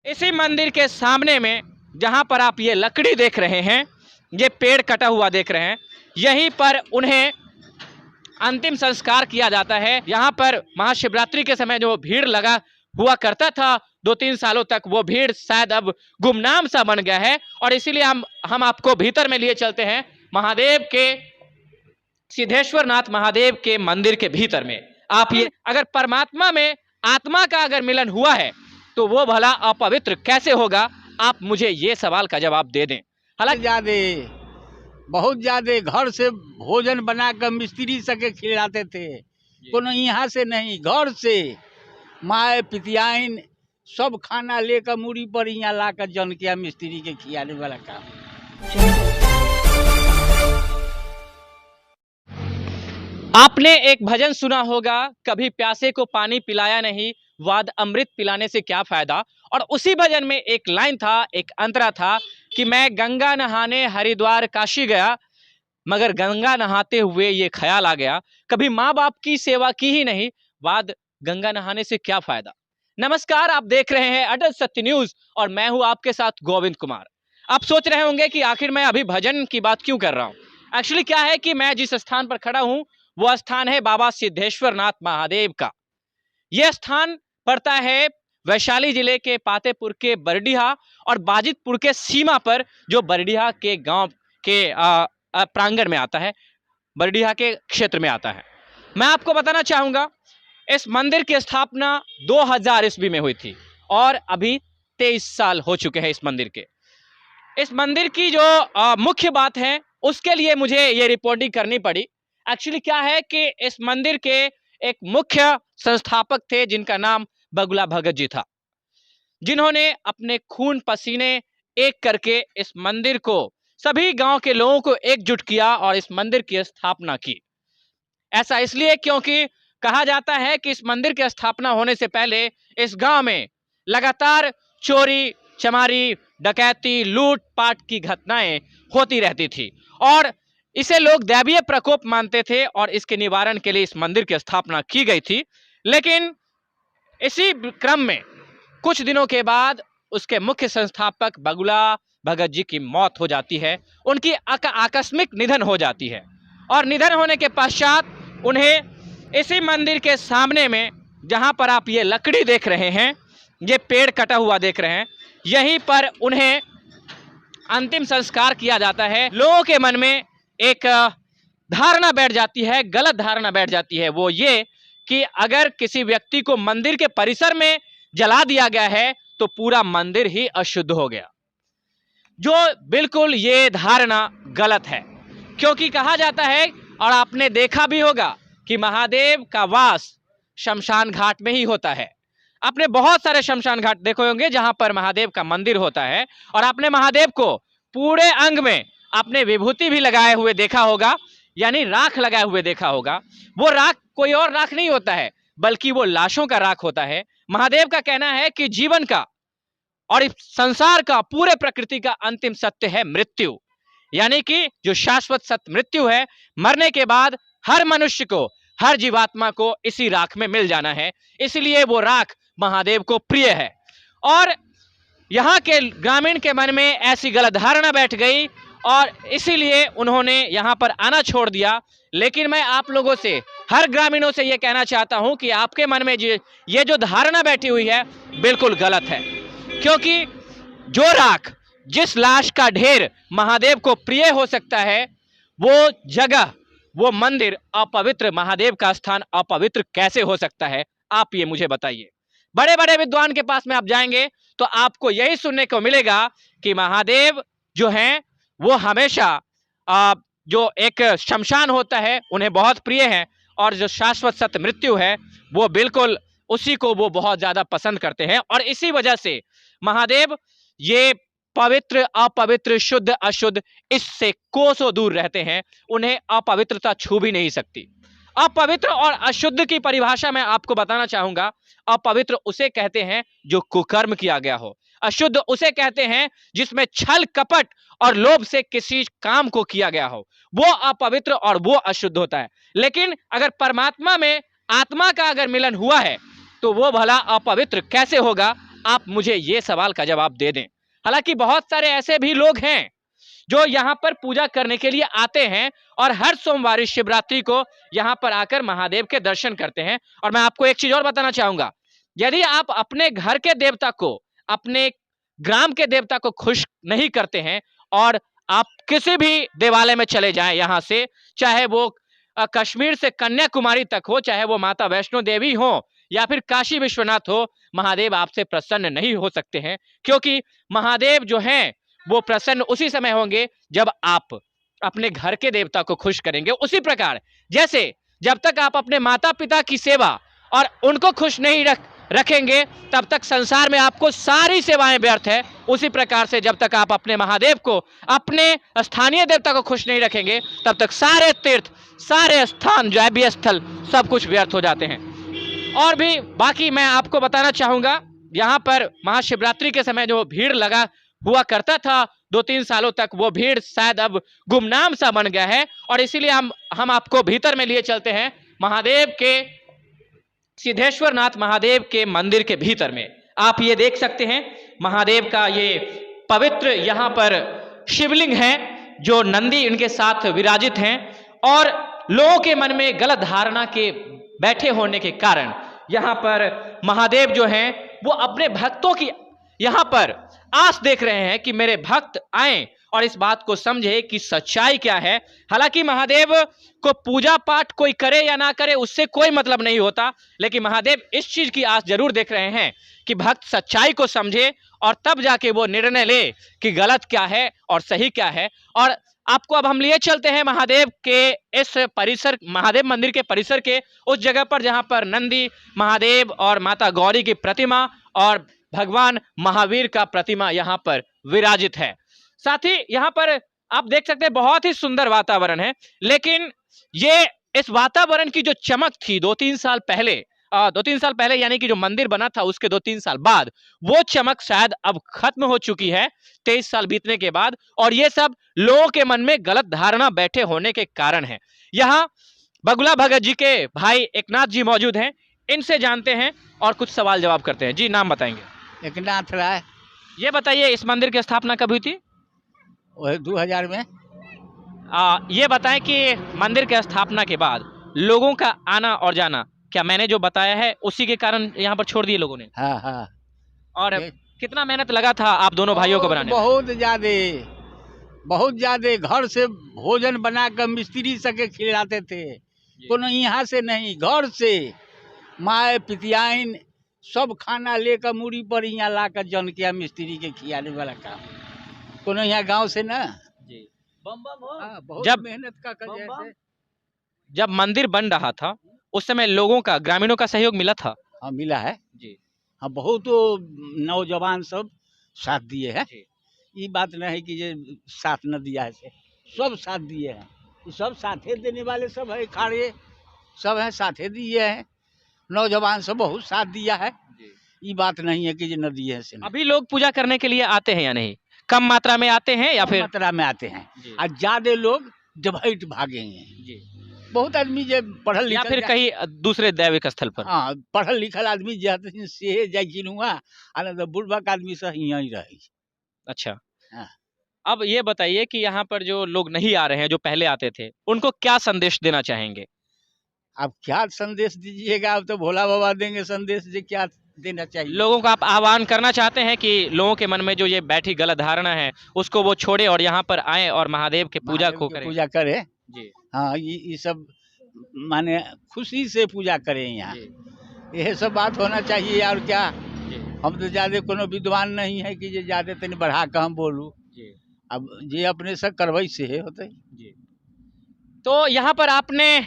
इसी मंदिर के सामने में जहां पर आप ये लकड़ी देख रहे हैं, ये पेड़ कटा हुआ देख रहे हैं, यहीं पर उन्हें अंतिम संस्कार किया जाता है। यहाँ पर महाशिवरात्रि के समय जो भीड़ लगा हुआ करता था 2-3 सालों तक, वो भीड़ शायद अब गुमनाम सा बन गया है। और इसीलिए हम आपको भीतर में लिए चलते हैं महादेव के, सिद्धेश्वर नाथ महादेव के मंदिर के भीतर में। आप ये, अगर परमात्मा में आत्मा का अगर मिलन हुआ है तो वो भला अपवित्र कैसे होगा? आप मुझे ये सवाल का जवाब दे दें। हालांकि बहुत ज्यादा घर से भोजन बनाकर मिस्त्री सके खिलाते थे, कोनो यहाँ से नहीं, घर से माए पितियाइन सब खाना लेकर मूड़ी पर यहाँ लाकर जन किया मिस्त्री के खिलाने वाला काम। आपने एक भजन सुना होगा, कभी प्यासे को पानी पिलाया नहीं, वाद अमृत पिलाने से क्या फायदा। और उसी भजन में एक लाइन था, एक अंतरा था कि मैं गंगा नहाने हरिद्वार काशी गया, मगर गंगा नहाते हुए ये ख्याल आ गया, कभी माँ बाप की सेवा की ही नहीं, वाद गंगा नहाने से क्या फायदा। नमस्कार, आप देख रहे हैं अटल सत्य न्यूज और मैं हूं आपके साथ गोविंद कुमार। आप सोच रहे होंगे कि आखिर मैं अभी भजन की बात क्यों कर रहा हूं। एक्चुअली क्या है कि मैं जिस स्थान पर खड़ा हूं वो स्थान है बाबा सिद्धेश्वर नाथ महादेव का। यह स्थान पड़ता है वैशाली जिले के पातेपुर के बरडीहा और बाजितपुर के सीमा पर, जो बरडीहा के गांव के प्रांगण में आता है, बरडीहा के क्षेत्र में आता है। मैं आपको बताना चाहूंगा, इस मंदिर की स्थापना 2000 ईस्वी में हुई थी और अभी 23 साल हो चुके हैं इस मंदिर के। इस मंदिर की जो मुख्य बात है उसके लिए मुझे ये रिपोर्टिंग करनी पड़ी। एक्चुअली क्या है कि इस मंदिर के एक मुख्य संस्थापक थे जिनका नाम बगुला भगत जी था, जिन्होंने अपने खून पसीने एक करके इस मंदिर को, सभी गांव के लोगों को एकजुट किया और इस मंदिर की स्थापना की। ऐसा इसलिए क्योंकि कहा जाता है कि इस मंदिर की स्थापना होने से पहले इस गांव में लगातार चोरी चमारी, डकैती, लूटपाट की घटनाएं होती रहती थी और इसे लोग दैवीय प्रकोप मानते थे और इसके निवारण के लिए इस मंदिर की स्थापना की गई थी। लेकिन इसी क्रम में कुछ दिनों के बाद उसके मुख्य संस्थापक बगुला भगत जी की मौत हो जाती है, उनकी आकस्मिक निधन हो जाती है और निधन होने के पश्चात उन्हें इसी मंदिर के सामने में, जहां पर आप ये लकड़ी देख रहे हैं, ये पेड़ कटा हुआ देख रहे हैं, यहीं पर उन्हें अंतिम संस्कार किया जाता है। लोगों के मन में एक धारणा बैठ जाती है, गलत धारणा बैठ जाती है, वो ये कि अगर किसी व्यक्ति को मंदिर के परिसर में जला दिया गया है तो पूरा मंदिर ही अशुद्ध हो गया, जो बिल्कुल ये धारणा गलत है। क्योंकि कहा जाता है और आपने देखा भी होगा कि महादेव का वास शमशान घाट में ही होता है। आपने बहुत सारे शमशान घाट देखे होंगे जहां पर महादेव का मंदिर होता है और आपने महादेव को पूरे अंग में आपने विभूति भी लगाए हुए देखा होगा, यानी राख लगाए हुए देखा होगा। वो राख कोई और राख नहीं होता है, बल्कि वो लाशों का राख होता है। महादेव का कहना है कि जीवन का और इस संसार का, पूरे प्रकृति का अंतिम सत्य है मृत्यु, यानी कि जो शाश्वत सत्य मृत्यु है, मरने के बाद हर मनुष्य को, हर जीवात्मा को इसी राख में मिल जाना है। इसलिए वो राख महादेव को प्रिय है और यहाँ के ग्रामीण के मन में ऐसी गलत धारणा बैठ गई और इसीलिए उन्होंने यहाँ पर आना छोड़ दिया। लेकिन मैं आप लोगों से, हर ग्रामीणों से ये कहना चाहता हूँ कि आपके मन में ये जो धारणा बैठी हुई है बिल्कुल गलत है। क्योंकि जो राख, जिस लाश का ढेर महादेव को प्रिय हो सकता है, वो जगह, वो मंदिर अपवित्र, महादेव का स्थान अपवित्र कैसे हो सकता है? आप ये मुझे बताइए। बड़े बड़े विद्वान के पास में आप जाएंगे तो आपको यही सुनने को मिलेगा कि महादेव जो हैं वो हमेशा जो एक शमशान होता है उन्हें बहुत प्रिय है और जो शाश्वत सत्य मृत्यु है वो बिल्कुल उसी को वो बहुत ज्यादा पसंद करते हैं। और इसी वजह से महादेव ये पवित्र अपवित्र शुद्ध अशुद्ध इससे कोसों दूर रहते हैं, उन्हें अपवित्रता छू भी नहीं सकती। अपवित्र और अशुद्ध की परिभाषा मैं आपको बताना चाहूंगा। अपवित्र उसे कहते हैं जो कुकर्म किया गया हो, अशुद्ध उसे कहते हैं जिसमें छल कपट और लोभ से किसी काम को किया गया हो, वो अपवित्र और वो अशुद्ध होता है। लेकिन अगर परमात्मा में आत्मा का अगर मिलन हुआ है तो वो भला अपवित्र कैसे होगा? आप मुझे ये सवाल का जवाब दे दें। हालांकि बहुत सारे ऐसे भी लोग हैं जो यहाँ पर पूजा करने के लिए आते हैं और हर सोमवार शिवरात्रि को यहाँ पर आकर महादेव के दर्शन करते हैं। और मैं आपको एक चीज और बताना चाहूंगा, यदि आप अपने घर के देवता को, अपने ग्राम के देवता को खुश नहीं करते हैं और आप किसी भी देवालय में चले जाएं, यहाँ से चाहे वो कश्मीर से कन्याकुमारी तक हो, चाहे वो माता वैष्णो देवी हो या फिर काशी विश्वनाथ हो, महादेव आपसे प्रसन्न नहीं हो सकते हैं। क्योंकि महादेव जो हैं वो प्रसन्न उसी समय होंगे जब आप अपने घर के देवता को खुश करेंगे। उसी प्रकार जैसे जब तक आप अपने माता पिता की सेवा और उनको खुश नहीं रखेंगे तब तक संसार में आपको सारी सेवाएं व्यर्थ है। उसी प्रकार से जब तक आप अपने महादेव को, अपने स्थानीय देवता को खुश नहीं रखेंगे तब तक सारे तीर्थ, सारे स्थान, जो है स्थल, सब कुछ व्यर्थ हो जाते हैं। और भी बाकी मैं आपको बताना चाहूंगा, यहाँ पर महाशिवरात्रि के समय जो भीड़ लगा हुआ करता था 2-3 सालों तक, वो भीड़ शायद अब गुमनाम सा बन गया है। और इसीलिए हम आपको भीतर में लिए चलते हैं महादेव के, सिद्धेश्वर नाथ महादेव के मंदिर के भीतर में। आप ये देख सकते हैं महादेव का ये पवित्र यहाँ पर शिवलिंग है जो नंदी इनके साथ विराजित हैं। और लोगों के मन में गलत धारणा के बैठे होने के कारण यहाँ पर महादेव जो हैं वो अपने भक्तों की यहाँ पर आस देख रहे हैं कि मेरे भक्त आए और इस बात को समझे कि सच्चाई क्या है। हालांकि महादेव को पूजा पाठ कोई करे या ना करे उससे कोई मतलब नहीं होता, लेकिन महादेव इस चीज की आस जरूर देख रहे हैं कि भक्त सच्चाई को समझे और तब जाके वो निर्णय ले कि गलत क्या है और सही क्या है। और आपको अब हम लिए चलते हैं महादेव के इस परिसर, महादेव मंदिर के परिसर के उस जगह पर जहां पर नंदी, महादेव और माता गौरी की प्रतिमा और भगवान महावीर का प्रतिमा यहाँ पर विराजित है। साथ ही यहाँ पर आप देख सकते हैं बहुत ही सुंदर वातावरण है। लेकिन ये इस वातावरण की जो चमक थी 2-3 साल पहले यानी कि जो मंदिर बना था उसके 2-3 साल बाद, वो चमक शायद अब खत्म हो चुकी है 23 साल बीतने के बाद। और ये सब लोगों के मन में गलत धारणा बैठे होने के कारण है। यहाँ बगुला भगत जी के भाई एकनाथ जी मौजूद हैं, इनसे जानते हैं और कुछ सवाल जवाब करते हैं। जी, नाम बताएंगे? एकनाथ राय। ये बताइए इस मंदिर की स्थापना कब हुई थी? 2000 में। ये बताएं कि मंदिर की स्थापना के बाद लोगों का आना और जाना, क्या मैंने जो बताया है उसी के कारण यहाँ पर छोड़ दिए लोगों ने? हाँ हाँ। और कितना मेहनत लगा था आप दोनों भाइयों को बनाने? बहुत ज्यादा घर से भोजन बनाकर मिस्त्री सके खिलाते थे। कोनो यहाँ से नहीं, घर से माए पितियाइन सब खाना लेकर मूड़ी पर यहाँ लाकर जन किया मिस्त्री के खिलाने वाला काम। कोनो यहाँ गांव से ना जी। बहुत जब मेहनत का जैसे जब मंदिर बन रहा था उस समय लोगों का, ग्रामीणों का सहयोग मिला था? हाँ, मिला है जी। हाँ, बहुत नौजवान सब साथ दिए हैं। ये बात नहीं है कि ये साथ न दिया है, सब साथ दिए हैं। सब साथे देने वाले सब है, खाड़े सब हैं, साथे दिए हैं। नौजवान सब बहुत साथ दिया है। ये बात नहीं है कि ये न दिए है। अभी लोग पूजा करने के लिए आते हैं या नहीं? कम मात्रा में आते हैं या फिर? मात्रा में आते हैं और ज्यादा लोग जबहट भागे हैं। बहुत आदमी जो पढ़ल लिखल या फिर कहीं दूसरे दैविक स्थल पर? हाँ, पढ़ल लिखल आदमी जाते से जाकिन हुआ, तो बुढ़बक आदमी से यहीं रहे। अच्छा। हाँ। अब ये बताइए कि यहाँ पर जो लोग नहीं आ रहे हैं, जो पहले आते थे, उनको क्या संदेश देना चाहेंगे? आप क्या संदेश दीजिएगा? आप तो भोला बाबा देंगे संदेश, जो क्या देना चाहिए। लोगों को आप आह्वान करना चाहते हैं कि लोगों के मन में जो ये बैठी गलत धारणा है उसको वो छोड़े और यहाँ पर आए और महादेव के पूजा को करें? पूजा करें जी। हाँ, ये सब माने खुशी से पूजा करें यहाँ, यह सब बात होना चाहिए। और क्या, हम तो ज्यादा कोनो विद्वान नहीं है कि जे ज्यादा तनी बढ़ा के हम बोलूँ। अब ये अपने से करवई से होते। तो यहाँ पर आपने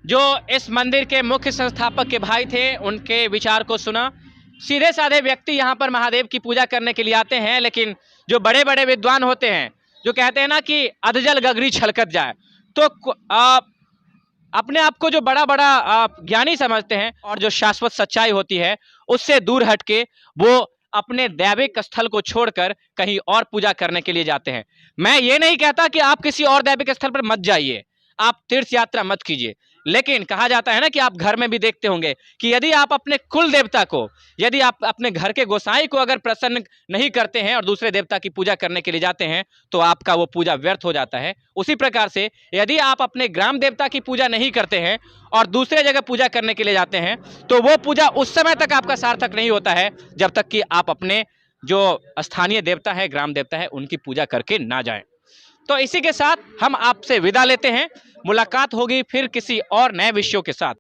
जो इस मंदिर के मुख्य संस्थापक के भाई थे उनके विचार को सुना। सीधे साधे व्यक्ति यहाँ पर महादेव की पूजा करने के लिए आते हैं, लेकिन जो बड़े बड़े विद्वान होते हैं जो कहते हैं ना कि अधजल गगरी छलकत जाए, तो अपने आप को जो बड़ा बड़ा ज्ञानी समझते हैं और जो शाश्वत सच्चाई होती है उससे दूर हटके वो अपने दैविक स्थल को छोड़कर कहीं और पूजा करने के लिए जाते हैं। मैं ये नहीं कहता कि आप किसी और दैविक स्थल पर मत जाइए, आप तीर्थ यात्रा मत कीजिए, लेकिन कहा जाता है ना कि आप घर में भी देखते होंगे कि यदि आप अपने कुल देवता को, यदि आप अपने घर के गोसाई को अगर प्रसन्न नहीं करते हैं और दूसरे देवता की पूजा करने के लिए जाते हैं तो आपका वो पूजा व्यर्थ हो जाता है। उसी प्रकार से यदि आप अपने ग्राम देवता की पूजा नहीं करते हैं और दूसरे जगह पूजा करने के लिए जाते हैं तो वो पूजा उस समय तक आपका सार्थक नहीं होता है जब तक कि आप अपने जो स्थानीय देवता है, ग्राम देवता है, उनकी पूजा करके ना जाएं। तो इसी के साथ हम आपसे विदा लेते हैं। मुलाकात होगी फिर किसी और नए विषयों के साथ।